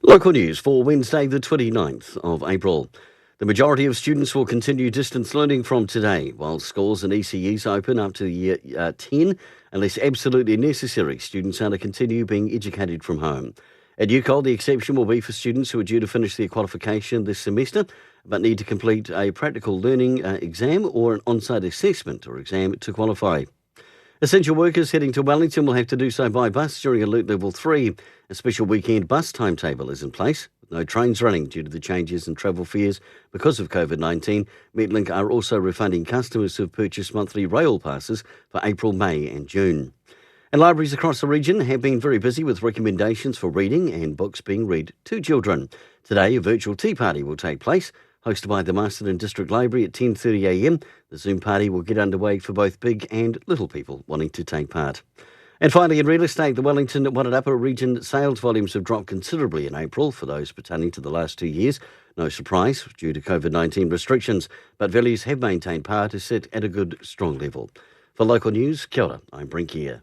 Local news for Wednesday, the 29th of April. The majority of students will continue distance learning from today, while schools and ECEs open up to year 10, unless absolutely necessary. Students are to continue being educated from home. At UCOL, the exception will be for students who are due to finish their qualification this semester, but need to complete a practical learning exam or an on-site assessment or exam to qualify. Essential workers heading to Wellington will have to do so by bus during Alert Level 3. A special weekend bus timetable is in place, with no trains running due to the changes in travel fares because of COVID-19. Metlink are also refunding customers who have purchased monthly rail passes for April, May and June. And libraries across the region have been very busy with recommendations for reading and books being read to children. Today, a virtual tea party will take place, hosted by the Masterton District Library at 10:30am. The Zoom party will get underway for both big and little people wanting to take part. And finally, in real estate, the Wellington Wairarapa region sales volumes have dropped considerably in April for those pertaining to the last 2 years. No surprise due to COVID-19 restrictions, but values have maintained power to sit at a good, strong level. For local news, kia ora, I'm Brent Gare.